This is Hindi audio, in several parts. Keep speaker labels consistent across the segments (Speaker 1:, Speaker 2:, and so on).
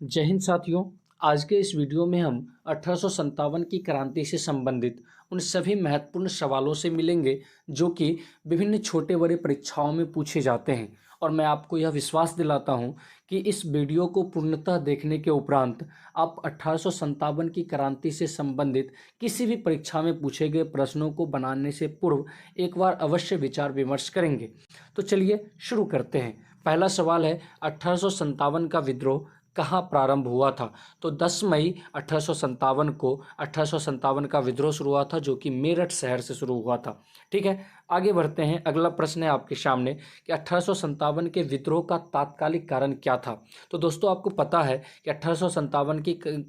Speaker 1: जय हिंद साथियों। आज के इस वीडियो में हम 1857 की क्रांति से संबंधित उन सभी महत्वपूर्ण सवालों से मिलेंगे जो कि विभिन्न छोटे बड़े परीक्षाओं में पूछे जाते हैं। और मैं आपको यह विश्वास दिलाता हूं कि इस वीडियो को पूर्णतः देखने के उपरांत आप 1857 की क्रांति से संबंधित किसी भी परीक्षा में पूछे गए प्रश्नों को बनाने से पूर्व एक बार अवश्य विचार विमर्श करेंगे। तो चलिए शुरू करते हैं। पहला सवाल है, 1857 का विद्रोह कहाँ प्रारंभ हुआ था? तो 10 मई 1857 का विद्रोह शुरू हुआ था, जो कि मेरठ शहर से शुरू हुआ था। ठीक है, आगे बढ़ते हैं। अगला प्रश्न है आपके सामने कि 1857 के विद्रोह का तात्कालिक कारण क्या था? तो दोस्तों, आपको पता है कि 1857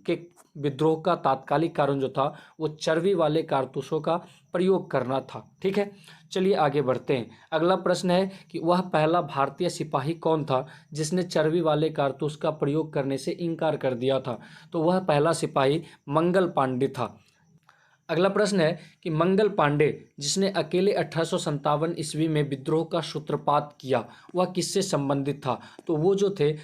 Speaker 1: के विद्रोह का तात्कालिक कारण जो था वो चर्बी वाले कारतूसों का प्रयोग करना था। ठीक है, चलिए आगे बढ़ते हैं। अगला प्रश्न है कि वह पहला भारतीय सिपाही कौन था जिसने चर्बी वाले कारतूस का प्रयोग करने से इनकार कर दिया था? तो वह पहला सिपाही मंगल पांडे था। अगला प्रश्न है कि मंगल पांडे जिसने अकेले 1857 ईस्वी में विद्रोह का सूत्रपात किया, वह किससे संबंधित था? तो वो जो थे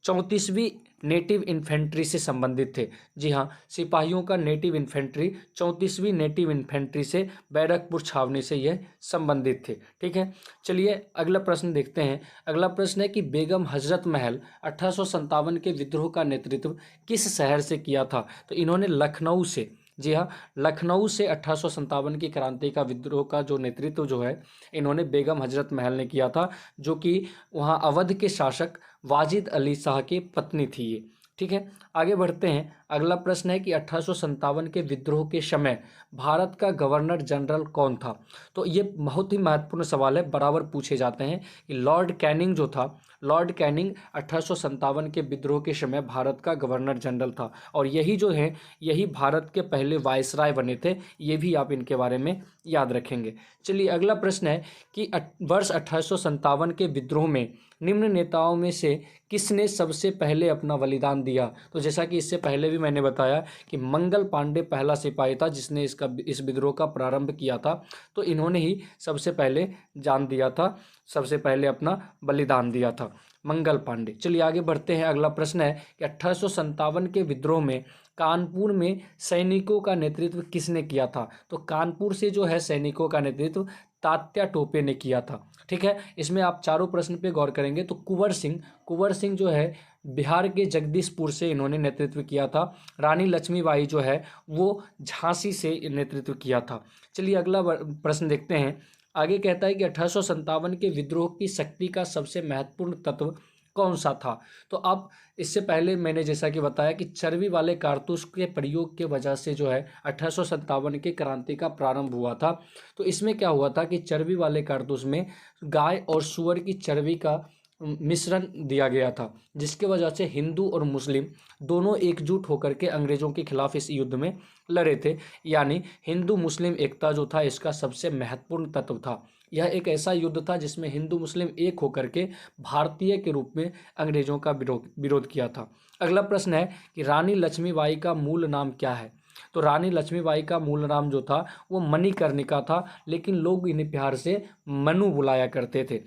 Speaker 1: 34वीं नेटिव इन्फेंट्री से संबंधित थे। जी हाँ, सिपाहियों का नेटिव इन्फेंट्री 34वीं नेटिव इन्फेंट्री से बैरकपुर छावनी से यह संबंधित थे। ठीक है, चलिए अगला प्रश्न देखते हैं। अगला प्रश्न है कि बेगम हजरत महल 1857 के विद्रोह का नेतृत्व किस शहर से किया था? तो इन्होंने लखनऊ से, जी हाँ, लखनऊ से 1857 की क्रांति का विद्रोह का जो नेतृत्व जो है इन्होंने बेगम हजरत महल ने किया था, जो कि वहाँ अवध के शासक वाजिद अली शाह की पत्नी थी ये। ठीक है, आगे बढ़ते हैं। अगला प्रश्न है कि 1857 के विद्रोह के समय भारत का गवर्नर जनरल कौन था? तो ये बहुत ही महत्वपूर्ण सवाल है, बराबर पूछे जाते हैं कि लॉर्ड कैनिंग जो था, लॉर्ड कैनिंग 1857 के विद्रोह के समय भारत का गवर्नर जनरल था। और यही जो है, यही भारत के पहले वायसराय बने थे। ये भी आप इनके बारे में याद रखेंगे। चलिए अगला प्रश्न है कि वर्ष 1857 के विद्रोह में निम्न नेताओं में से किसने सबसे पहले अपना बलिदान दिया? तो जैसा कि इससे पहले भी मैंने बताया कि मंगल पांडे पहला सिपाही था जिसने इस विद्रोह का प्रारंभ किया था। तो इन्होंने ही सबसे पहले जान दिया था, सबसे पहले अपना बलिदान दिया था, मंगल पांडे। चलिए आगे बढ़ते हैं। अगला प्रश्न है कि 1857 के विद्रोह में कानपुर में सैनिकों का नेतृत्व किसने किया था? तो कानपुर से जो है सैनिकों का नेतृत्व तात्या टोपे ने किया था। ठीक है, इसमें आप चारों प्रश्न पे गौर करेंगे तो कुंवर सिंह जो है बिहार के जगदीशपुर से इन्होंने नेतृत्व किया था। रानी लक्ष्मीबाई जो है वो झांसी से नेतृत्व किया था। चलिए अगला प्रश्न देखते हैं। आगे कहता है कि 1857 के विद्रोह की शक्ति का सबसे महत्वपूर्ण तत्व कौन सा था? तो अब इससे पहले मैंने जैसा कि बताया कि चर्बी वाले कारतूस के प्रयोग के वजह से जो है 1857 की क्रांति का प्रारंभ हुआ था। तो इसमें क्या हुआ था कि चर्बी वाले कारतूस में गाय और सूअर की चर्बी का मिश्रण दिया गया था, जिसके वजह से हिंदू और मुस्लिम दोनों एकजुट होकर के अंग्रेजों के खिलाफ इस युद्ध में लड़े थे। यानी हिंदू मुस्लिम एकता जो था इसका सबसे महत्वपूर्ण तत्व था। यह एक ऐसा युद्ध था जिसमें हिंदू मुस्लिम एक होकर के भारतीय के रूप में अंग्रेजों का विरोध किया था। अगला प्रश्न है कि रानी लक्ष्मीबाई का मूल नाम क्या है? तो रानी लक्ष्मीबाई का मूल नाम जो था वो मणिकर्णिका था, लेकिन लोग इन्हें प्यार से मनु बुलाया करते थे।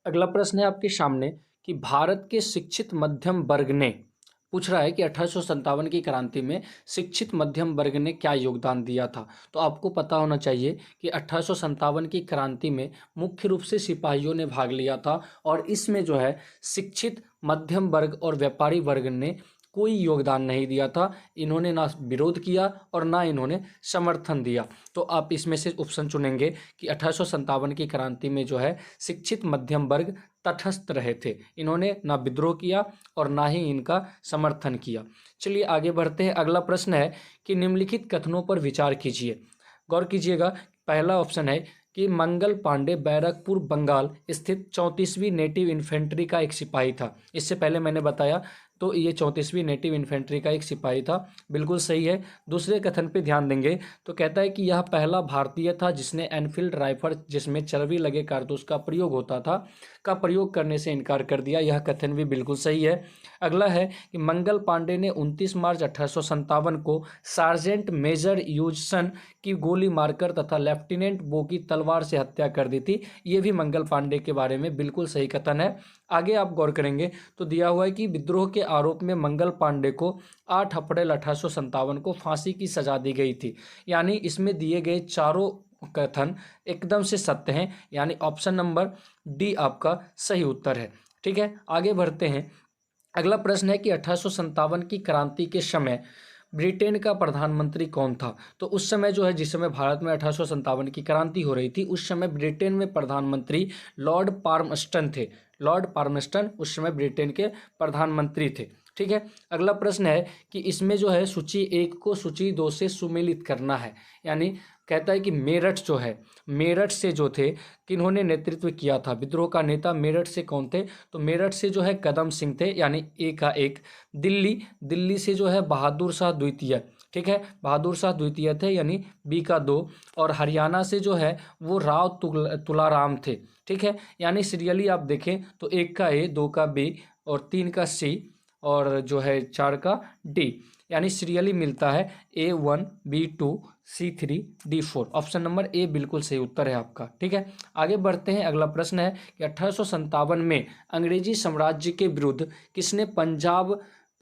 Speaker 1: अगला प्रश्न है आपके सामने कि भारत के शिक्षित मध्यम वर्ग ने, पूछ रहा है कि 1857 की क्रांति में शिक्षित मध्यम वर्ग ने क्या योगदान दिया था? तो आपको पता होना चाहिए कि 1857 की क्रांति में मुख्य रूप से सिपाहियों ने भाग लिया था और इसमें जो है शिक्षित मध्यम वर्ग और व्यापारी वर्ग ने कोई योगदान नहीं दिया था। इन्होंने ना विरोध किया और ना इन्होंने समर्थन दिया। तो आप इसमें से ऑप्शन चुनेंगे कि 1857 की क्रांति में जो है शिक्षित मध्यम वर्ग तटस्थ रहे थे, इन्होंने ना विद्रोह किया और ना ही इनका समर्थन किया। चलिए आगे बढ़ते हैं। अगला प्रश्न है कि निम्नलिखित कथनों पर विचार कीजिए, गौर कीजिएगा। पहला ऑप्शन है कि मंगल पांडे बैरकपुर बंगाल स्थित 34वीं नेटिव इन्फेंट्री का एक सिपाही था। इससे पहले मैंने बताया तो ये 34वीं नेटिव इन्फेंट्री का एक सिपाही था, बिल्कुल सही है। दूसरे कथन पे ध्यान देंगे तो कहता है कि यह पहला भारतीय था जिसने एनफील्ड राइफल जिसमें चर्बी लगे कारतूस का प्रयोग होता था का प्रयोग करने से इनकार कर दिया। यह कथन भी बिल्कुल सही है। अगला है कि मंगल पांडे ने 29 मार्च 1857 को सार्जेंट मेजर यूजसन की गोली मारकर तथा लेफ्टिनेंट बो की तलवार से हत्या कर दी थी। ये भी मंगल पांडे के बारे में बिल्कुल सही कथन है। आगे आप गौर करेंगे तो दिया हुआ है कि विद्रोह के आरोप में मंगल पांडे को 8 अप्रैल 1857 को फांसी की सजा दी गई थी। यानी इसमें दिए गए चारों कथन एकदम से सत्य हैं, यानी ऑप्शन नंबर डी आपका सही उत्तर है। ठीक है, आगे बढ़ते हैं। अगला प्रश्न है कि 1857 की क्रांति के समय ब्रिटेन का प्रधानमंत्री कौन था? तो उस समय जो है, जिस समय भारत में 1857 की क्रांति हो रही थी, उस समय ब्रिटेन में प्रधानमंत्री लॉर्ड पार्मस्टन थे। लॉर्ड पार्मस्टन उस समय ब्रिटेन के प्रधानमंत्री थे। ठीक है, अगला प्रश्न है कि इसमें जो है सूची 1 को सूची 2 से सुमेलित करना है। यानी कहता है कि मेरठ जो है, मेरठ से जो थे किन्होंने नेतृत्व किया था विद्रोह का नेता, मेरठ से कौन थे? तो मेरठ से जो है कदम सिंह थे, यानी ए का 1। दिल्ली से जो है बहादुर शाह द्वितीय, ठीक है, बहादुर शाह द्वितीय थे, यानी बी का 2। और हरियाणा से जो है वो राव तुलाराम थे। ठीक है, यानी सीरियली आप देखें तो 1 का ए, 2 का बी और 3 का सी और जो है 4 का डी, यानी सीरियली मिलता है A1 B2 C3 D4। Option number A बिल्कुल सही उत्तर है आपका। ठीक है, आगे बढ़ते हैं। अगला प्रश्न है कि 1857 में अंग्रेजी साम्राज्य के विरुद्ध किसने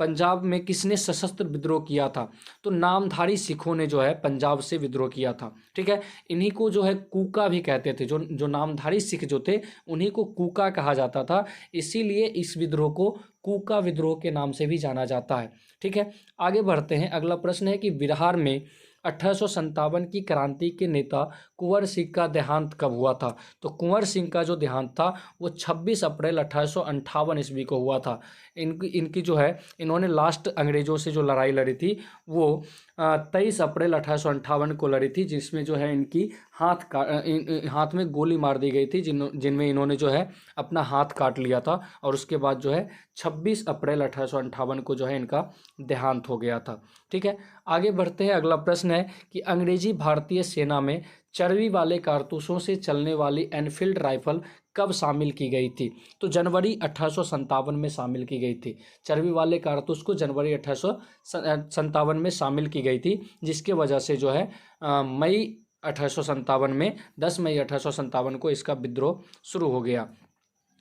Speaker 1: पंजाब में किसने सशस्त्र विद्रोह किया था? तो नामधारी सिखों ने जो है पंजाब से विद्रोह किया था। ठीक है, इन्हीं को जो है कूका भी कहते थे। जो नामधारी सिख जो थे उन्हीं को कूका कहा जाता था, इसीलिए इस विद्रोह को कूका विद्रोह के नाम से भी जाना जाता है। ठीक है, आगे बढ़ते हैं। अगला प्रश्न है कि बिहार में 1857 की क्रांति के नेता कुंवर सिंह का देहांत कब हुआ था? तो कुंवर सिंह का जो देहांत था वो 26 अप्रैल 1858 ईस्वी को हुआ था। इनकी जो है, इन्होंने लास्ट अंग्रेजों से जो लड़ाई लड़ी थी वो 23 अप्रैल 1858 को लड़ी थी, जिसमें जो है इनकी हाथ में गोली मार दी गई थी, जिनमें इन्होंने जो है अपना हाथ काट लिया था। और उसके बाद जो है 26 अप्रैल 1858 को जो है इनका देहांत हो गया था। ठीक है, आगे बढ़ते हैं। अगला प्रश्न है कि अंग्रेजी भारतीय सेना में चर्बी वाले कारतूसों से चलने वाली एनफील्ड राइफल कब शामिल की गई थी? तो जनवरी 1857 में शामिल की गई थी। चर्बी वाले कारतूस को जनवरी 1857 में शामिल की गई थी, जिसके वजह से जो है मई 1857 में 10 मई 1857 को इसका विद्रोह शुरू हो गया।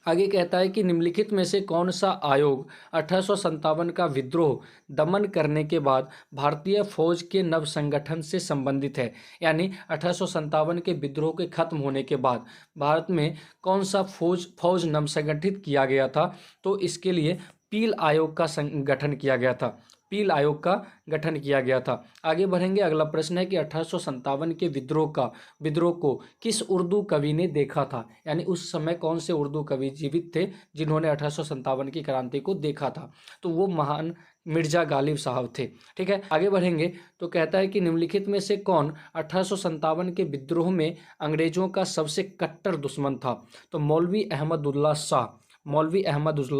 Speaker 1: आगे कहता है कि निम्नलिखित में से कौन सा आयोग 1857 का विद्रोह दमन करने के बाद भारतीय फौज के नव संगठन से संबंधित है? यानी 1857 के विद्रोह के खत्म होने के बाद भारत में कौन सा फौज नव संगठित किया गया था? तो इसके लिए पील आयोग का गठन किया गया था। पील आयोग का गठन किया गया था। आगे बढ़ेंगे। अगला प्रश्न है कि 1857 के विद्रोह को किस उर्दू कवि ने देखा था? यानी उस समय कौन से उर्दू कवि जीवित थे जिन्होंने 1857 की क्रांति को देखा था? तो वो महान मिर्जा गालिब साहब थे। ठीक है, आगे बढ़ेंगे तो कहता है कि निम्नलिखित में से कौन 1857 के विद्रोह में अंग्रेजों का सबसे कट्टर दुश्मन था? तो मौलवी अहमदुल्ला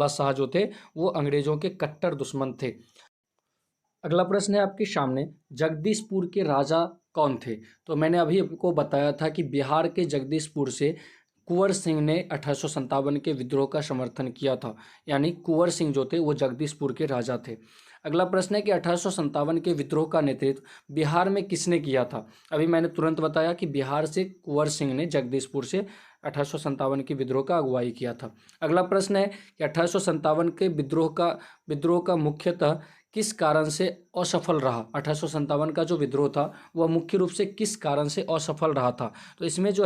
Speaker 1: शाह जो थे वो अंग्रेजों के कट्टर दुश्मन थे। अगला प्रश्न है आपके सामने, जगदीशपुर के राजा कौन थे? तो मैंने अभी आपको बताया था कि बिहार के जगदीशपुर से कुंवर सिंह ने 1857 के विद्रोह का समर्थन किया था, यानी कुंवर सिंह जो थे वो जगदीशपुर के राजा थे। अगला प्रश्न है कि 1857 के विद्रोह का नेतृत्व बिहार में किसने किया था? अभी मैंने तुरंत बताया कि बिहार से कुंवर सिंह ने जगदीशपुर से 1857 के विद्रोह का अगुवाई किया था। अगला प्रश्न है कि 1857 के विद्रोह का मुख्यतः किस कारण से असफल रहा? 1857 का जो विद्रोह था वह मुख्य रूप से किस कारण से असफल रहा था? तो इसमें जो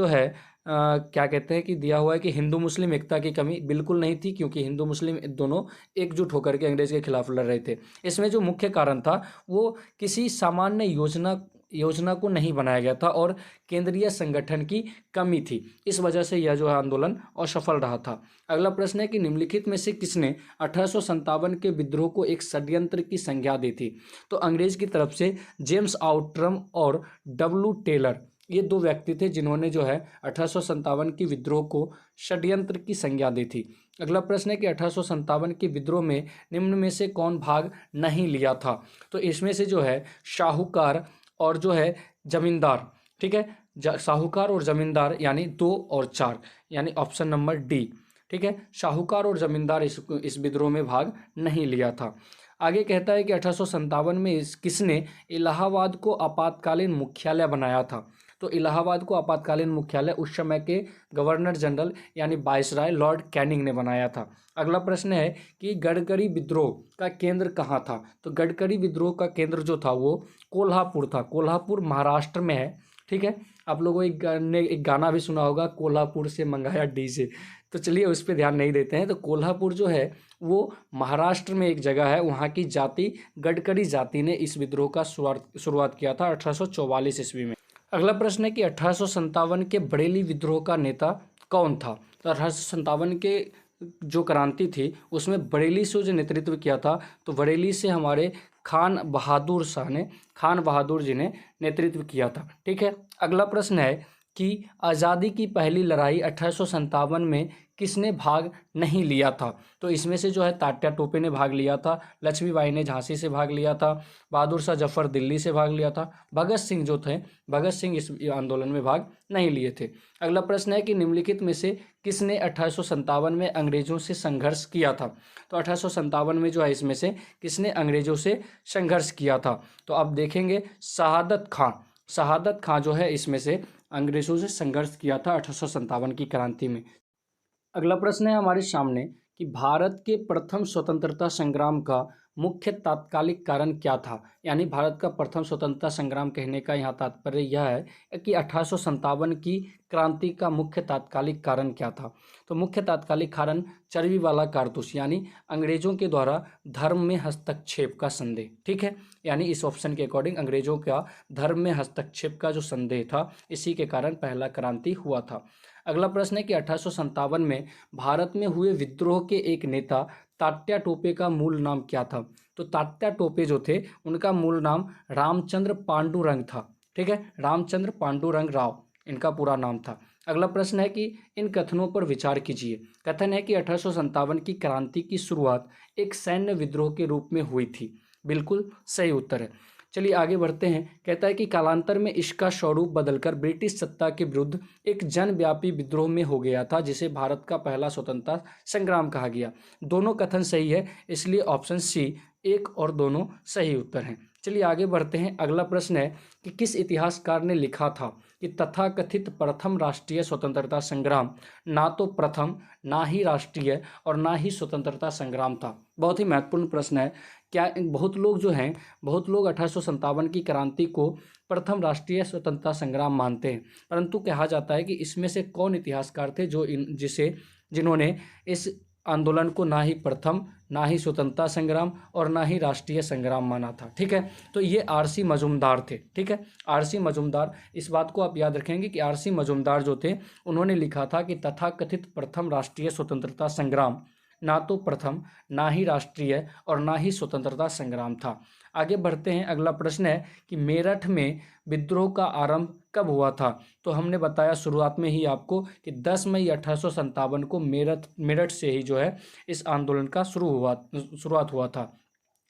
Speaker 1: है क्या कहते हैं कि दिया हुआ है कि हिंदू मुस्लिम एकता की कमी बिल्कुल नहीं थी, क्योंकि हिंदू मुस्लिम दोनों एकजुट होकर के अंग्रेज के खिलाफ लड़ रहे थे। इसमें जो मुख्य कारण था वो किसी सामान्य योजना को नहीं बनाया गया था और केंद्रीय संगठन की कमी थी। इस वजह से यह जो है आंदोलन असफल रहा था। अगला प्रश्न है कि निम्नलिखित में से किसने 1857 के विद्रोह को एक षड्यंत्र की संज्ञा दी थी? तो अंग्रेज की तरफ से जेम्स आउट्रम और डब्ल्यू टेलर, ये 2 व्यक्ति थे जिन्होंने जो है 1857 की विद्रोह को षड्यंत्र की संज्ञा दी थी। अगला प्रश्न है कि 1857 के विद्रोह में निम्न में से कौन भाग नहीं लिया था? तो इसमें से जो है साहूकार और जो है जमींदार, ठीक है, साहूकार और जमींदार यानी 2 और 4, यानी ऑप्शन नंबर डी। ठीक है, साहूकार और जमींदार इस विद्रोह में भाग नहीं लिया था। आगे कहता है कि 1857 में किसने इलाहाबाद को आपातकालीन मुख्यालय बनाया था? तो इलाहाबाद को आपातकालीन मुख्यालय उस समय के गवर्नर जनरल यानी वायसराय लॉर्ड कैनिंग ने बनाया था। अगला प्रश्न है कि गडकरी विद्रोह का केंद्र कहाँ था? तो गडकरी विद्रोह का केंद्र जो था वो कोल्हापुर था। कोल्हापुर महाराष्ट्र में है, ठीक है। आप लोगों ने एक गाना भी सुना होगा, कोल्हापुर से मंगाया डीजे। तो चलिए उस पर ध्यान नहीं देते हैं। तो कोल्हापुर जो है वो महाराष्ट्र में एक जगह है, वहाँ की जाति गडकरी जाति ने इस विद्रोह का शुरुआत किया था 1844 ईस्वी में। अगला प्रश्न है कि 1857 के बरेली विद्रोह का नेता कौन था? तो 1857 के जो क्रांति थी उसमें बरेली से जो नेतृत्व किया था, तो बरेली से हमारे खान बहादुर जी ने नेतृत्व किया था, ठीक है। अगला प्रश्न है कि आज़ादी की पहली लड़ाई 1857 में किसने भाग नहीं लिया था? तो इसमें से जो है तात्या टोपे ने भाग लिया था, लक्ष्मीबाई ने झांसी से भाग लिया था, बहादुर शाह जफर दिल्ली से भाग लिया था, भगत सिंह जो थे, भगत सिंह इस आंदोलन में भाग नहीं लिए थे। अगला प्रश्न है कि निम्नलिखित में से किसने 1857 में अंग्रेजों से संघर्ष किया था? तो 1857 में जो है इसमें से किसने अंग्रेजों से संघर्ष किया था? तो अब देखेंगे शहादत खां जो है इसमें से अंग्रेजों से संघर्ष किया था 1857 की क्रांति में। अगला प्रश्न है हमारे सामने कि भारत के प्रथम स्वतंत्रता संग्राम का मुख्य तात्कालिक कारण क्या था? यानी भारत का प्रथम स्वतंत्रता संग्राम कहने का यहाँ तात्पर्य यह है कि 1857 की क्रांति का मुख्य तात्कालिक कारण क्या था? तो मुख्य तात्कालिक कारण चर्बी वाला कारतूस यानी अंग्रेजों के द्वारा धर्म में हस्तक्षेप का संदेह, ठीक है। यानी इस ऑप्शन के अकॉर्डिंग अंग्रेजों का धर्म में हस्तक्षेप का जो संदेह था, इसी के कारण पहला क्रांति हुआ था। अगला प्रश्न है कि 1857 में भारत में हुए विद्रोह के एक नेता तात्या टोपे का मूल नाम क्या था? तो तात्या टोपे जो थे उनका मूल नाम रामचंद्र पांडुरंग था, ठीक है। रामचंद्र पांडुरंग राव इनका पूरा नाम था। अगला प्रश्न है कि इन कथनों पर विचार कीजिए। कथन है कि 1857 की क्रांति की शुरुआत एक सैन्य विद्रोह के रूप में हुई थी। बिल्कुल सही उत्तर है। चलिए आगे बढ़ते हैं। कहता है कि कालांतर में इसका स्वरूप बदलकर ब्रिटिश सत्ता के विरुद्ध एक जनव्यापी विद्रोह में हो गया था, जिसे भारत का पहला स्वतंत्रता संग्राम कहा गया। दोनों कथन सही है, इसलिए ऑप्शन सी 1 और दोनों सही उत्तर हैं। चलिए आगे बढ़ते हैं। अगला प्रश्न है कि किस इतिहासकार ने लिखा था कि तथाकथित प्रथम राष्ट्रीय स्वतंत्रता संग्राम ना तो प्रथम, ना ही राष्ट्रीय और ना ही स्वतंत्रता संग्राम था? बहुत ही महत्वपूर्ण प्रश्न है। क्या बहुत लोग 1857 की क्रांति को प्रथम राष्ट्रीय स्वतंत्रता संग्राम मानते हैं, परंतु कहा जाता है कि इसमें से कौन इतिहासकार थे जिन्होंने इस आंदोलन को ना ही प्रथम, ना ही स्वतंत्रता संग्राम और ना ही राष्ट्रीय संग्राम माना था, ठीक है। तो ये आरसी मजूमदार थे, ठीक है। आरसी मजूमदार, इस बात को आप याद रखेंगे कि आरसी मजूमदार जो थे उन्होंने लिखा था कि तथाकथित प्रथम राष्ट्रीय स्वतंत्रता संग्राम ना तो प्रथम, ना ही राष्ट्रीय और ना ही स्वतंत्रता संग्राम था। आगे बढ़ते हैं। अगला प्रश्न है कि मेरठ में विद्रोह का आरंभ कब हुआ था? तो हमने बताया शुरुआत में ही आपको कि 10 मई 1857 को मेरठ से ही जो है इस आंदोलन का शुरुआत हुआ था।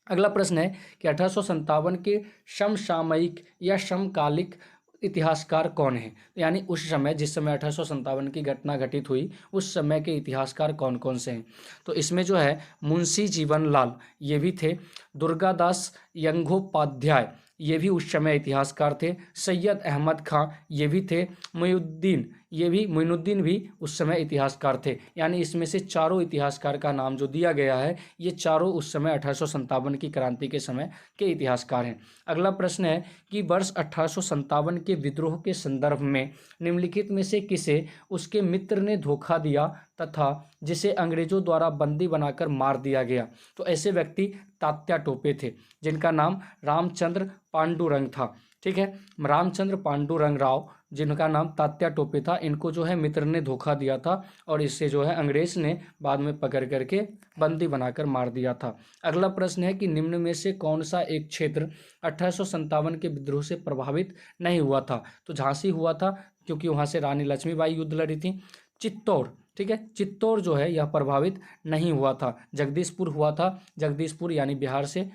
Speaker 1: अगला प्रश्न है कि 1857 के समसामयिक या समकालिक इतिहासकार कौन है? यानी उस समय, जिस समय 1857 की घटना घटित हुई, उस समय के इतिहासकार कौन कौन से हैं? तो इसमें जो है मुंशी जीवनलाल ये भी थे, दुर्गादास यंगोपाध्याय ये भी उस समय इतिहासकार थे, सैयद अहमद खां ये भी थे, मोइनुद्दीन भी उस समय इतिहासकार थे। यानी इसमें से चारों इतिहासकार का नाम जो दिया गया है, ये चारों उस समय 1857 की क्रांति के समय के इतिहासकार हैं। अगला प्रश्न है कि वर्ष 1857 के विद्रोह के संदर्भ में निम्नलिखित में से किसे उसके मित्र ने धोखा दिया तथा जिसे अंग्रेजों द्वारा बंदी बनाकर मार दिया गया? तो ऐसे व्यक्ति तात्या टोपे थे, जिनका नाम रामचंद्र पांडुरंग था, ठीक है। रामचंद्र पांडुरंग राव, जिनका नाम तात्या टोपे था, इनको जो है मित्र ने धोखा दिया था और इससे जो है अंग्रेज ने बाद में पकड़ करके बंदी बनाकर मार दिया था। अगला प्रश्न है कि निम्न में से कौन सा एक क्षेत्र 1857 के विद्रोह से प्रभावित नहीं हुआ था? तो झांसी हुआ था, क्योंकि वहां से रानी लक्ष्मीबाई युद्ध लड़ी थी। चित्तौड़, ठीक है, चित्तौड़ जो है यह प्रभावित नहीं हुआ था। जगदीशपुर हुआ था, जगदीशपुर यानी बिहार से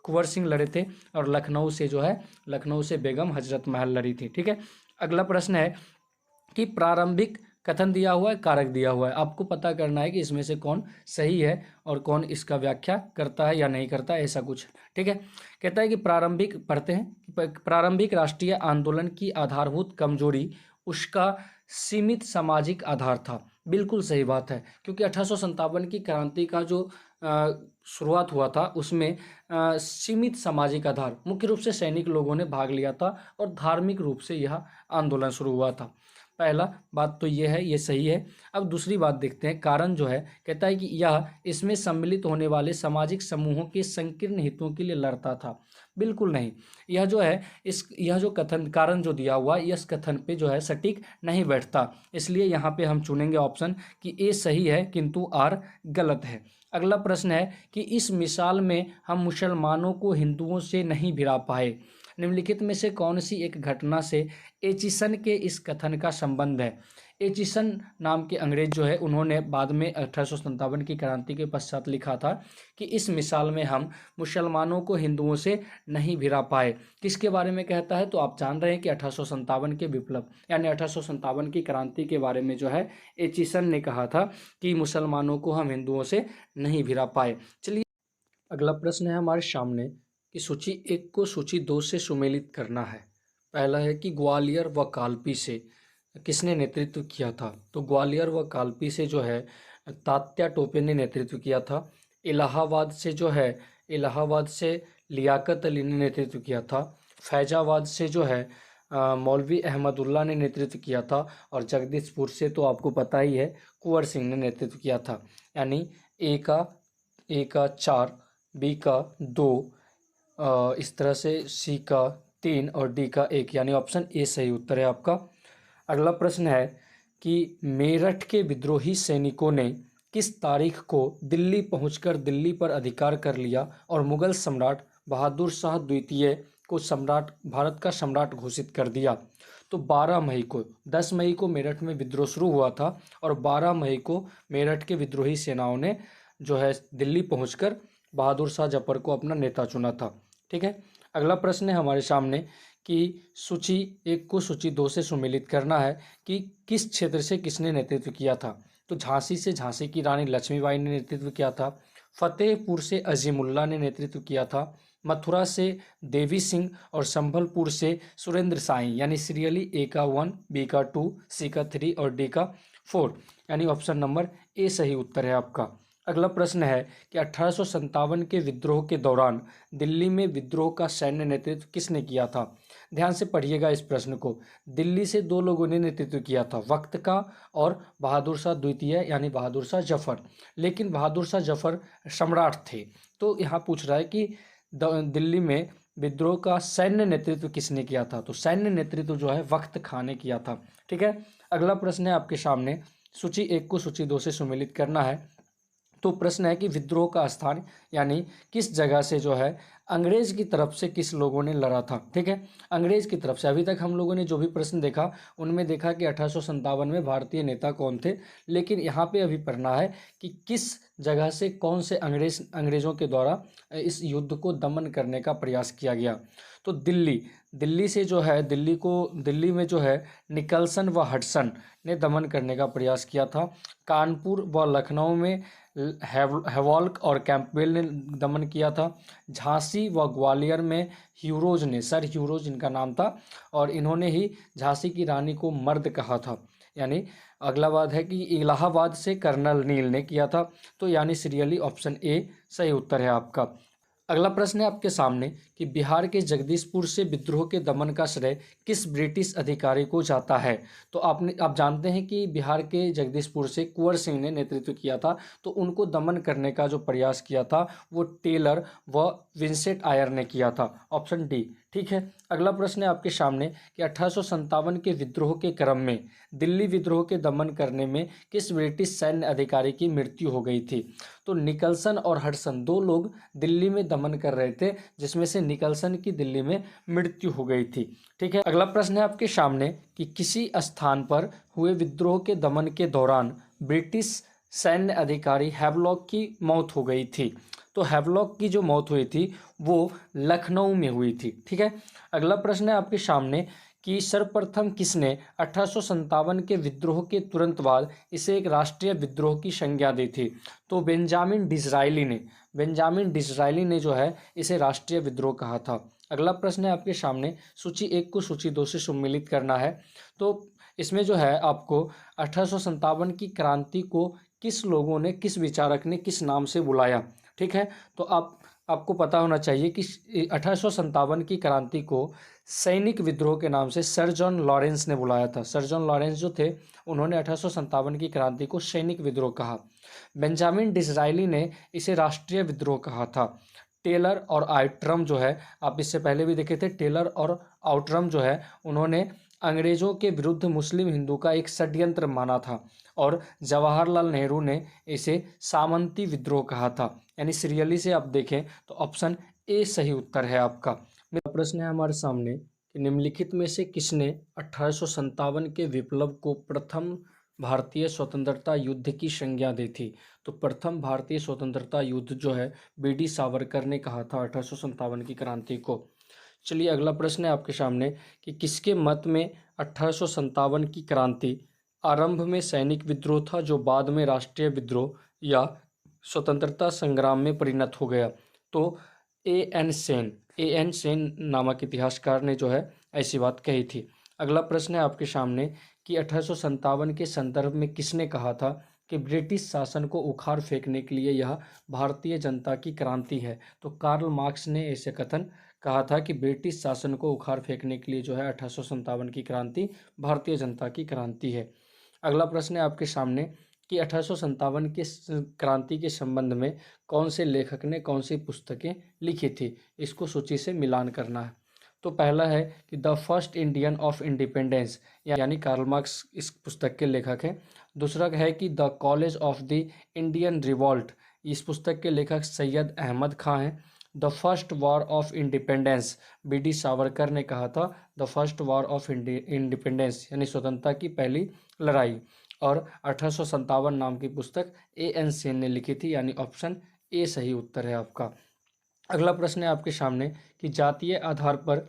Speaker 1: कुंवर सिंह लड़े थे, और लखनऊ से बेगम हजरत महल लड़ी थी, ठीक है। अगला प्रश्न है कि प्रारंभिक कथन दिया हुआ है, कारक दिया हुआ है। आपको पता करना है कि इसमें से कौन सही है और कौन इसका व्याख्या करता है या नहीं करता है, ऐसा कुछ। ठीक है, कहता है कि प्रारंभिक पढ़ते हैं, प्रारंभिक राष्ट्रीय आंदोलन की आधारभूत कमजोरी उसका सीमित सामाजिक आधार था। बिल्कुल सही बात है, क्योंकि 1857 की क्रांति का जो शुरुआत हुआ था उसमें सीमित सामाजिक आधार, मुख्य रूप से सैनिक लोगों ने भाग लिया था और धार्मिक रूप से यह आंदोलन शुरू हुआ था। पहला बात तो ये है, ये सही है। अब दूसरी बात देखते हैं, कारण जो है, कहता है कि यह इसमें सम्मिलित होने वाले सामाजिक समूहों के संकीर्ण हितों के लिए लड़ता था। बिल्कुल नहीं, यह जो है यह जो कथन कारण जो दिया हुआ इस कथन पे जो है सटीक नहीं बैठता, इसलिए यहाँ पे हम चुनेंगे ऑप्शन कि ए सही है किंतु आर गलत है। अगला प्रश्न है कि इस मिसाल में हम मुसलमानों को हिंदुओं से नहीं भिड़ा पाए, निम्नलिखित में से कौन सी एक घटना से एचिसन के इस कथन का संबंध है। एचिसन नाम के अंग्रेज जो है उन्होंने बाद में 1857 की क्रांति के पश्चात लिखा था कि इस मिसाल में हम मुसलमानों को हिंदुओं से नहीं भिड़ा पाए। किसके बारे में कहता है, तो आप जान रहे हैं कि 1857 के विप्लव यानी 1857 की क्रांति के बारे में जो है एचिसन ने कहा था कि मुसलमानों को हम हिंदुओं से नहीं भिड़ा पाए। चलिए अगला प्रश्न है हमारे सामने कि सूची 1 को सूची 2 से सुमेलित करना है। पहला है कि ग्वालियर व कालपी से किसने नेतृत्व किया था, तो ग्वालियर व कालपी से जो है तात्या टोपे ने नेतृत्व किया था। इलाहाबाद से जो है इलाहाबाद से लियाकत अली ने नेतृत्व किया था। फैजाबाद से जो है मौलवी अहमदुल्ला ने नेतृत्व किया था। और जगदीशपुर से तो आपको पता ही है कुंवर सिंह ने नेतृत्व किया था। यानी ए का 4, बी का 2, इस तरह से सी का 3 और डी का 1, यानी ऑप्शन ए सही उत्तर है आपका। अगला प्रश्न है कि मेरठ के विद्रोही सैनिकों ने किस तारीख को दिल्ली पहुंचकर दिल्ली पर अधिकार कर लिया और मुगल सम्राट बहादुर शाह द्वितीय को सम्राट भारत का सम्राट घोषित कर दिया। तो 12 मई को 10 मई को मेरठ में विद्रोह शुरू हुआ था और 12 मई को मेरठ के विद्रोही सेनाओं ने जो है दिल्ली पहुंचकर बहादुर शाह जफर को अपना नेता चुना था। ठीक है, अगला प्रश्न है हमारे सामने कि सूची 1 को सूची 2 से सुमेलित करना है कि किस क्षेत्र से किसने नेतृत्व किया था। तो झांसी से झांसी की रानी लक्ष्मीबाई ने नेतृत्व किया था। फतेहपुर से अजीमुल्ला ने नेतृत्व किया था। मथुरा से देवी सिंह और संभलपुर से सुरेंद्र साई, यानी सीरियली ए का 1, बी का 2, सी का 3 और डी का 4, यानी ऑप्शन नंबर ए सही उत्तर है आपका। अगला प्रश्न है कि 1857 के विद्रोह के दौरान दिल्ली में विद्रोह का सैन्य नेतृत्व किसने किया था। ध्यान से पढ़िएगा इस प्रश्न को। दिल्ली से 2 लोगों ने नेतृत्व किया था, वक्त का और बहादुर शाह द्वितीय यानी बहादुर शाह जफर। लेकिन बहादुर शाह जफर सम्राट थे, तो यहाँ पूछ रहा है कि दिल्ली में विद्रोह का सैन्य नेतृत्व किसने किया था। तो सैन्य नेतृत्व जो है वक्त खां ने किया था। ठीक है, अगला प्रश्न है आपके सामने, सूची 1 को सूची 2 से सुमेलित करना है। तो प्रश्न है कि विद्रोह का स्थान यानी किस जगह से जो है अंग्रेज की तरफ से किस लोगों ने लड़ा था। ठीक है, अंग्रेज की तरफ से। अभी तक हम लोगों ने जो भी प्रश्न देखा उनमें देखा कि 1857 में भारतीय नेता कौन थे, लेकिन यहाँ पे अभी पढ़ना है कि किस जगह से कौन से अंग्रेजों के द्वारा इस युद्ध को दमन करने का प्रयास किया गया। तो दिल्ली से जो है दिल्ली में जो है निकलसन व हडसन ने दमन करने का प्रयास किया था। कानपुर व लखनऊ में हैवॉल्क और कैंपबेल ने दमन किया था। झांसी व ग्वालियर में ह्यूरोज ने, सर ह्यूरोज इनका नाम था, और इन्होंने ही झांसी की रानी को मर्द कहा था। यानी अगला बात है कि इलाहाबाद से कर्नल नील ने किया था। तो यानी सीरियली ऑप्शन ए सही उत्तर है आपका। अगला प्रश्न है आपके सामने कि बिहार के जगदीशपुर से विद्रोह के दमन का श्रेय किस ब्रिटिश अधिकारी को जाता है। तो आप जानते हैं कि बिहार के जगदीशपुर से कुंवर सिंह ने नेतृत्व किया था, तो उनको दमन करने का जो प्रयास किया था वो टेलर व विंसेंट आयर ने किया था, ऑप्शन डी। ठीक है, अगला प्रश्न है आपके सामने कि 1857 के विद्रोह के क्रम में दिल्ली विद्रोह के दमन करने में किस ब्रिटिश सैन्य अधिकारी की मृत्यु हो गई थी। तो निकलसन और हडसन 2 लोग दिल्ली में दमन कर रहे थे, जिसमें से निकलसन की दिल्ली में मृत्यु हो गई थी। ठीक है, अगला प्रश्न है आपके सामने कि किसी स्थान पर हुए विद्रोह के दमन के दौरान ब्रिटिश सैन्य अधिकारी हैवलॉक की मौत हो गई थी। तो हैवलॉक की जो मौत हुई थी वो लखनऊ में हुई थी। ठीक है, अगला प्रश्न है आपके सामने कि सर्वप्रथम किसने 1857 के विद्रोह के तुरंत बाद इसे एक राष्ट्रीय विद्रोह की संज्ञा दी थी? तो बेंजामिन डिसरायली ने जो है इसे राष्ट्रीय विद्रोह कहा था। अगला प्रश्न है आपके सामने, सूची 1 को सूची 2 से सम्मिलित करना है। तो इसमें जो है आपको 1857 की क्रांति को किस लोगों ने, किस विचारक ने किस नाम से बुलाया? ठीक है, तो आपको पता होना चाहिए कि 1857 की क्रांति को सैनिक विद्रोह के नाम से सर जॉन लॉरेंस ने बुलाया था। सर जॉन लॉरेंस जो थे उन्होंने 1857 की क्रांति को सैनिक विद्रोह कहा। बेंजामिन डिसरायली ने इसे राष्ट्रीय विद्रोह कहा था। टेलर और आउट्रम जो है, आप इससे पहले भी देखे थे, टेलर और आउट्रम जो है उन्होंने अंग्रेजों के विरुद्ध मुस्लिम हिंदू का एक षड्यंत्र माना था। और जवाहरलाल नेहरू ने इसे सामंती विद्रोह कहा था। यानी सीरियली से आप देखें तो ऑप्शन ए सही उत्तर है आपका। मेरा प्रश्न है हमारे सामने कि निम्नलिखित में से किसने 1857 के विप्लव को प्रथम भारतीय स्वतंत्रता युद्ध की संज्ञा दी थी? तो प्रथम भारतीय स्वतंत्रता युद्ध जो है बी.डी. सावरकर ने कहा था 1857 की क्रांति को। चलिए अगला प्रश्न है आपके सामने कि किसके मत में 1857 की क्रांति आरंभ में सैनिक विद्रोह था जो बाद में राष्ट्रीय विद्रोह या स्वतंत्रता संग्राम में परिणत हो गया? तो ए एन सेन नामक इतिहासकार ने जो है ऐसी बात कही थी। अगला प्रश्न है आपके सामने कि 1857 के संदर्भ में किसने कहा था कि ब्रिटिश शासन को उखाड़ फेंकने के लिए यह भारतीय जनता की क्रांति है? तो कार्ल मार्क्स ने ऐसे कथन कहा था कि ब्रिटिश शासन को उखाड़ फेंकने के लिए जो है 1857 की क्रांति भारतीय जनता की क्रांति है। अगला प्रश्न है आपके सामने कि 1857 के क्रांति के संबंध में कौन से लेखक ने कौन सी पुस्तकें लिखी थी? इसको सूची से मिलान करना है। तो पहला है कि the first Indian of independence, यानी कार्ल मार्क्स इस पुस्तक के लेखक हैं। दूसरा है कि the college of the Indian revolt, इस पुस्तक के लेखक सैयद अहमद खां हैं। The first war of independence, BD. Savarkar ने कहा था the first war of independence, यानी स्वतंत्रता की पहली लड़ाई। और 1857 नाम की पुस्तक ए.एन. सेन ने लिखी थी, यानी ऑप्शन ए सही उत्तर है आपका। अगला प्रश्न है आपके सामने कि जातीय आधार पर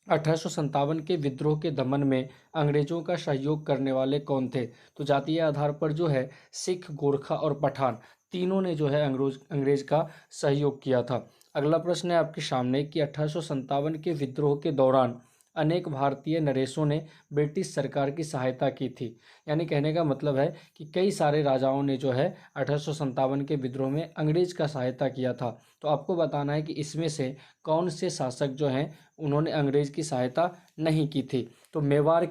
Speaker 1: 1857 के विद्रोह के दमन में अंग्रेजों का सहयोग करने वाले कौन थे? तो जातीय आधार पर जो है सिख, गोरखा और पठान तीनों ने जो है अंग्रेज का सहयोग किया था। अगला प्रश्न है आपके सामने कि 1857 के विद्रोह के दौरान अनेक भारतीय नरेशों ने ब्रिटिश सरकार की सहायता की थी। यानी कहने का मतलब है कि कई सारे राजाओं ने जो है 1857 के विद्रोह में अंग्रेज का सहायता किया था। तो आपको बताना है कि इसमें से कौन से शासक जो हैं उन्होंने अंग्रेज की सहायता नहीं की थी? तो मेवाड़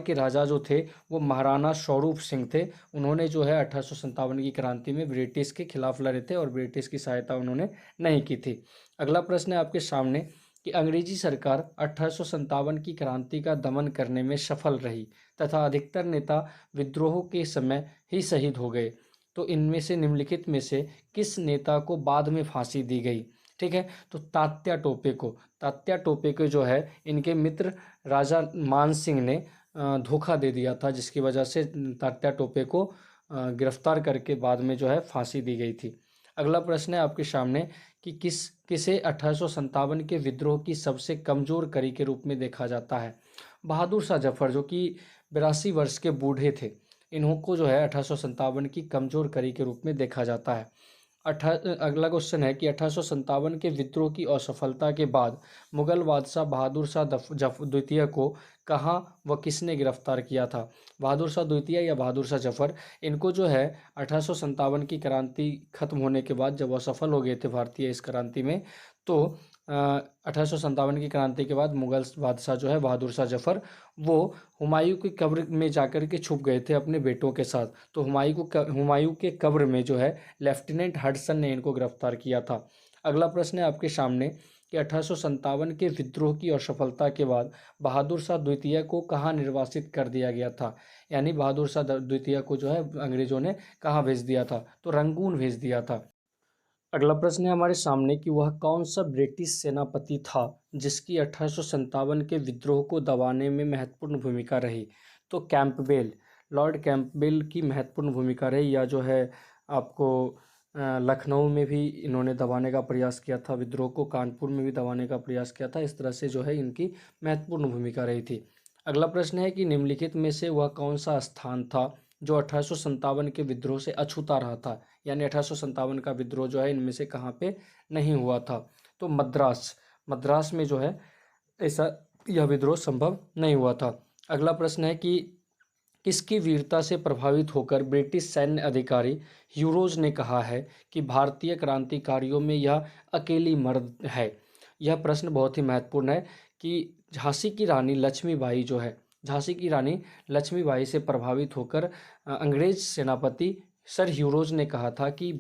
Speaker 1: के राजा जो थे वो महाराणा स्वरूप सिंह थे। उन्होंने जो है 1857 की क्रांति में ब्रिटिश के खिलाफ लड़े थे और ब्रिटिश की सहायता उन्होंने नहीं की थी। अगला प्रश्न है आपके सामने कि अंग्रेजी सरकार 1857 की क्रांति का दमन करने में सफल रही तथा अधिकतर नेता विद्रोह के समय ही शहीद हो गए। तो इनमें से निम्नलिखित में से किस नेता को बाद में फांसी दी गई? ठीक है, तो तात्या टोपे को जो है इनके मित्र राजा मान सिंह ने धोखा दे दिया था, जिसकी वजह से तात्या टोपे को गिरफ्तार करके बाद में जो है फांसी दी गई थी। अगला प्रश्न है आपके सामने कि किसे 1857 के विद्रोह की सबसे कमजोर कड़ी के रूप में देखा जाता है? बहादुर शाह जफर, जो कि 82 वर्ष के बूढ़े थे, इनको जो है 1857 की कमजोर कड़ी के रूप में देखा जाता है। अगला क्वेश्चन है कि 1857 के विद्रोह की असफलता के बाद मुगल बादशाह बहादुर शाह द्वितीय को कहाँ व किसने गिरफ्तार किया था? बहादुर शाह द्वितीय या बहादुर शाह जफर, इनको जो है 1857 की क्रांति खत्म होने के बाद जब असफल हो गए थे भारतीय इस क्रांति में, तो 1857 की क्रांति के बाद मुगल बादशाह जो है बहादुर शाह जफर, वो हुमायूं की कब्र में जाकर के छुप गए थे अपने बेटों के साथ। तो हुमायूं के कब्र में जो है लेफ्टिनेंट हडसन ने इनको गिरफ्तार किया था। अगला प्रश्न है आपके सामने कि 1857 के विद्रोह की असफलता के बाद बहादुर शाह द्वितीय को कहाँ निर्वासित कर दिया गया था? यानी बहादुर शाह द्वितीय को जो है अंग्रेजों ने कहाँ भेज दिया था? तो रंगून भेज दिया था। अगला प्रश्न है हमारे सामने कि वह कौन सा ब्रिटिश सेनापति था जिसकी 1857 के विद्रोह को दबाने में महत्वपूर्ण भूमिका रही? तो कैंपबेल, लॉर्ड कैंपबेल की महत्वपूर्ण भूमिका रही, या जो है आपको लखनऊ में भी इन्होंने दबाने का प्रयास किया था विद्रोह को, कानपुर में भी दबाने का प्रयास किया था। इस तरह से जो है इनकी महत्वपूर्ण भूमिका रही थी। अगला प्रश्न है कि निम्नलिखित में से वह कौन सा स्थान था जो 1857 के विद्रोह से अछूता रहा था, यानी 1857 का विद्रोह जो है इनमें से कहाँ पे नहीं हुआ था। तो मद्रास, मद्रास में जो है ऐसा यह विद्रोह संभव नहीं हुआ था। अगला प्रश्न है कि किसकी वीरता से प्रभावित होकर ब्रिटिश सैन्य अधिकारी ह्यूरोज ने कहा है कि भारतीय क्रांतिकारियों में यह अकेली मर्द है। यह प्रश्न बहुत ही महत्वपूर्ण है कि झांसी की रानी लक्ष्मीबाई जो है, झांसी की रानी लक्ष्मीबाई से प्रभावित होकर अंग्रेज सेनापति सर ह्यूरोज ने कहा था कि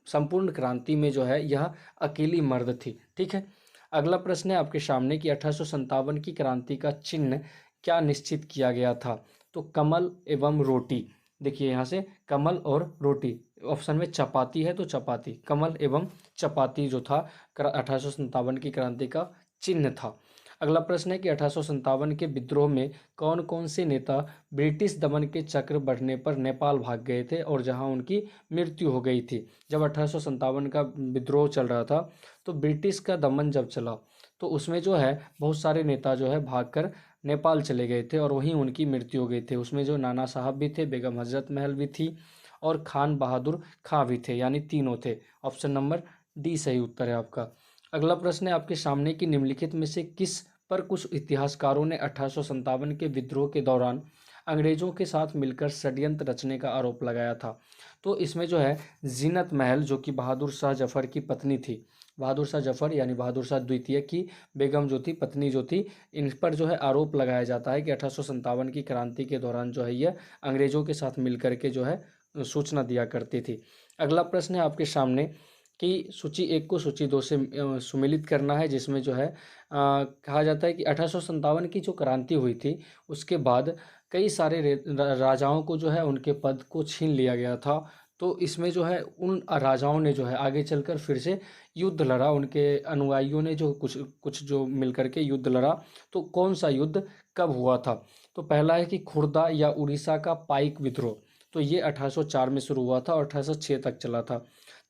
Speaker 1: संपूर्ण क्रांति में जो है यह अकेली मर्द थी। ठीक है। अगला प्रश्न है आपके सामने कि 1857 की क्रांति का चिन्ह क्या निश्चित किया गया था। तो कमल एवं रोटी, देखिए यहाँ से कमल और रोटी, ऑप्शन में चपाती है तो चपाती, कमल एवं चपाती जो था 1857 की क्रांति का चिन्ह था। अगला प्रश्न है कि 1857 के विद्रोह में कौन कौन से नेता ब्रिटिश दमन के चक्र बढ़ने पर नेपाल भाग गए थे और जहां उनकी मृत्यु हो गई थी। जब 1857 का विद्रोह चल रहा था तो ब्रिटिश का दमन जब चला तो उसमें जो है बहुत सारे नेता जो है भागकर नेपाल चले गए थे और वहीं उनकी मृत्यु हो गई थी। उसमें जो नाना साहब भी थे, बेगम हजरत महल भी थी और खान बहादुर खां भी थे, यानी तीनों थे। ऑप्शन नंबर डी सही उत्तर है आपका। अगला प्रश्न है आपके सामने कि निम्नलिखित में से किस पर कुछ इतिहासकारों ने 1857 के विद्रोह के दौरान अंग्रेजों के साथ मिलकर षड्यंत्र रचने का आरोप लगाया था। तो इसमें जो है जीनत महल जो कि बहादुर शाह जफर की पत्नी थी, बहादुर शाह जफर यानी बहादुर शाह द्वितीय की बेगम जो थी, पत्नी जो थी, इन पर जो है आरोप लगाया जाता है कि 1857 की क्रांति के दौरान जो है यह अंग्रेजों के साथ मिलकर के जो है सूचना दिया करती थी। अगला प्रश्न है आपके सामने कि सूची 1 को सूची 2 से सुमेलित करना है, जिसमें जो है कहा जाता है कि 1857 की जो क्रांति हुई थी उसके बाद कई सारे राजाओं को जो है उनके पद को छीन लिया गया था। तो इसमें जो है उन राजाओं ने जो है आगे चलकर फिर से युद्ध लड़ा, उनके अनुयायियों ने जो कुछ कुछ जो मिलकर के युद्ध लड़ा। तो कौन सा युद्ध कब हुआ था। तो पहला है कि खुर्दा या उड़ीसा का पाइक विद्रोह, तो ये 1804 में शुरू हुआ था और 1806 तक चला था।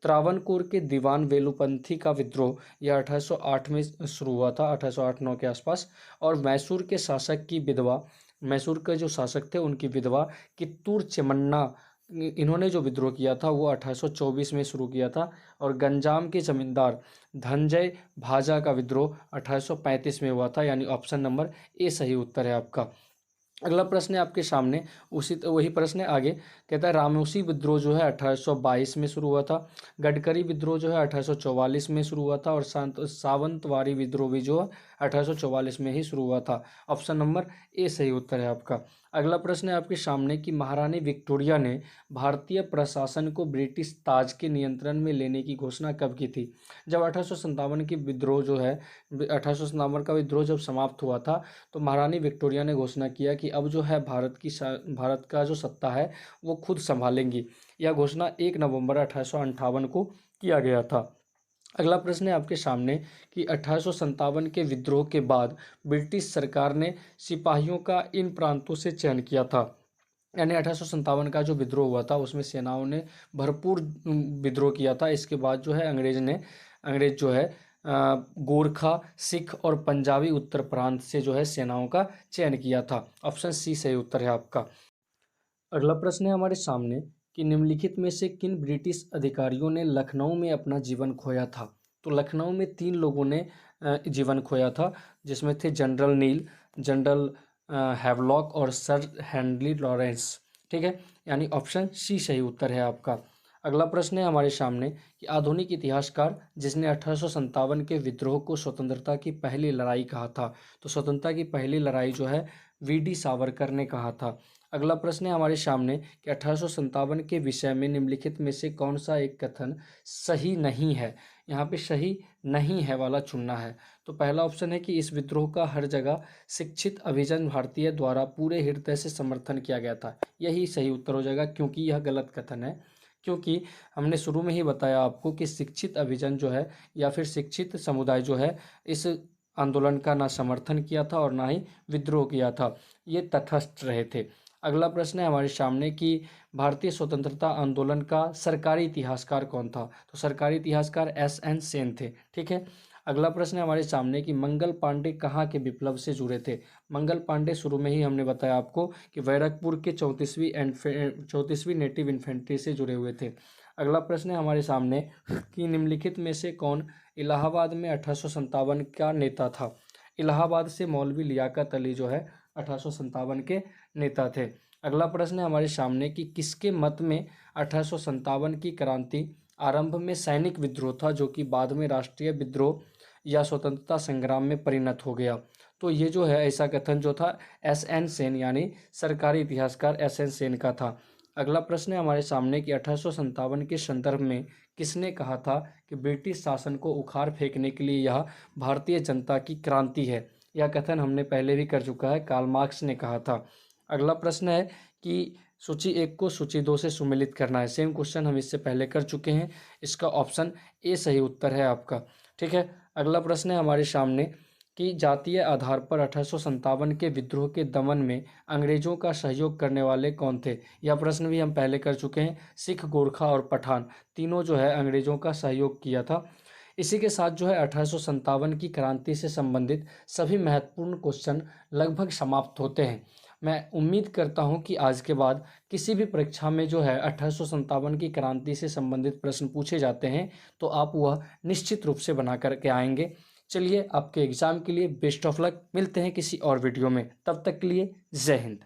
Speaker 1: त्रावणकोर के दीवान वेलुपंथी का विद्रोह यह 1808 में शुरू हुआ था, 1808-9 के आसपास। और मैसूर के शासक की विधवा, मैसूर के जो शासक थे उनकी विधवा कित्तूर चेमन्ना, इन्होंने जो विद्रोह किया था वो 1824 में शुरू किया था। और गंजाम के जमींदार धनंजय भाजा का विद्रोह 1835 में हुआ था, यानी ऑप्शन नंबर ए सही उत्तर है आपका। अगला प्रश्न है आपके सामने, उसी वही प्रश्न है आगे, कहता है रामोसी विद्रोह जो है 1822 में शुरू हुआ था। गडकरी विद्रोह जो है 1844 में शुरू हुआ था और सावंतवाड़ी विद्रोह भी जो है 1844 में ही शुरू हुआ था। ऑप्शन नंबर ए सही उत्तर है आपका। अगला प्रश्न है आपके सामने कि महारानी विक्टोरिया ने भारतीय प्रशासन को ब्रिटिश ताज के नियंत्रण में लेने की घोषणा कब की थी। जब 1857 की विद्रोह जो है 1857 का विद्रोह जब समाप्त हुआ था तो महारानी विक्टोरिया ने घोषणा किया कि अब जो है भारत का जो सत्ता है वो खुद संभालेंगी। यह घोषणा 1 नवंबर 1858 को किया गया था। अगला प्रश्न है आपके सामने कि 1857 के विद्रोह के बाद ब्रिटिश सरकार ने सिपाहियों का इन प्रांतों से चयन किया था, यानी 1857 का जो विद्रोह हुआ था उसमें सेनाओं ने भरपूर विद्रोह किया था। इसके बाद जो है अंग्रेज जो है गोरखा, सिख और पंजाबी उत्तर प्रांत से जो है सेनाओं का चयन किया था। ऑप्शन सी सही उत्तर है आपका। अगला प्रश्न है हमारे सामने कि निम्नलिखित में से किन ब्रिटिश अधिकारियों ने लखनऊ में अपना जीवन खोया था। तो लखनऊ में 3 लोगों ने जीवन खोया था, जिसमें थे जनरल नील, जनरल हैवलॉक और सर हेनरी लॉरेंस। ठीक है, यानी ऑप्शन सी सही उत्तर है आपका। अगला प्रश्न है हमारे सामने कि आधुनिक इतिहासकार जिसने 1857 के विद्रोह को स्वतंत्रता की पहली लड़ाई कहा था। तो स्वतंत्रता की पहली लड़ाई जो है वी.डी. सावरकर ने कहा था। अगला प्रश्न है हमारे सामने कि 1857 के विषय में निम्नलिखित में से कौन सा एक कथन सही नहीं है। यहाँ पे सही नहीं है वाला चुनना है। तो पहला ऑप्शन है कि इस विद्रोह का हर जगह शिक्षित अभिजन भारतीय द्वारा पूरे हृदय से समर्थन किया गया था। यही सही उत्तर हो जाएगा, क्योंकि यह गलत कथन है। क्योंकि हमने शुरू में ही बताया आपको कि शिक्षित अभिजन जो है या फिर शिक्षित समुदाय जो है इस आंदोलन का ना समर्थन किया था और ना ही विद्रोह किया था, ये तटस्थ रहे थे। अगला प्रश्न है हमारे सामने कि भारतीय स्वतंत्रता आंदोलन का सरकारी इतिहासकार कौन था? तो सरकारी इतिहासकार एस.एन. सेन थे। ठीक है। अगला प्रश्न है हमारे सामने कि मंगल पांडे कहाँ के विप्लव से जुड़े थे? मंगल पांडे शुरू में ही हमने बताया आपको कि बैरकपुर के 34वीं नेटिव इन्फेंट्री से जुड़े हुए थे। अगला प्रश्न है हमारे सामने कि निम्नलिखित में से कौन इलाहाबाद में 1857 का नेता था? इलाहाबाद से मौलवी लियाकत अली जो है 1857 के नेता थे। अगला प्रश्न है हमारे सामने कि किसके मत में 1857 की क्रांति आरंभ में सैनिक विद्रोह था जो कि बाद में राष्ट्रीय विद्रोह या स्वतंत्रता संग्राम में परिणत हो गया? तो ये जो है ऐसा कथन जो था एस.एन. सेन यानी सरकारी इतिहासकार एस.एन. सेन का था। अगला प्रश्न है हमारे सामने कि 1857 के संदर्भ में किसने कहा था कि ब्रिटिश शासन को उखाड़ फेंकने के लिए यह भारतीय जनता की क्रांति है? यह कथन हमने पहले भी कर चुका है, कार्ल मार्क्स ने कहा था। अगला प्रश्न है कि सूची 1 को सूची 2 से सुमेलित करना है। सेम क्वेश्चन हम इससे पहले कर चुके हैं। इसका ऑप्शन ए सही उत्तर है आपका। ठीक है। अगला प्रश्न है हमारे सामने कि जातीय आधार पर 1857 के विद्रोह के दमन में अंग्रेजों का सहयोग करने वाले कौन थे? यह प्रश्न भी हम पहले कर चुके हैं। सिख, गोरखा और पठान तीनों जो है अंग्रेजों का सहयोग किया था। इसी के साथ जो है 1857 की क्रांति से संबंधित सभी महत्वपूर्ण क्वेश्चन लगभग समाप्त होते हैं। मैं उम्मीद करता हूं कि आज के बाद किसी भी परीक्षा में जो है 1857 की क्रांति से संबंधित प्रश्न पूछे जाते हैं तो आप वह निश्चित रूप से बना करके आएंगे। चलिए, आपके एग्ज़ाम के लिए बेस्ट ऑफ लक। मिलते हैं किसी और वीडियो में, तब तक के लिए जय हिंद।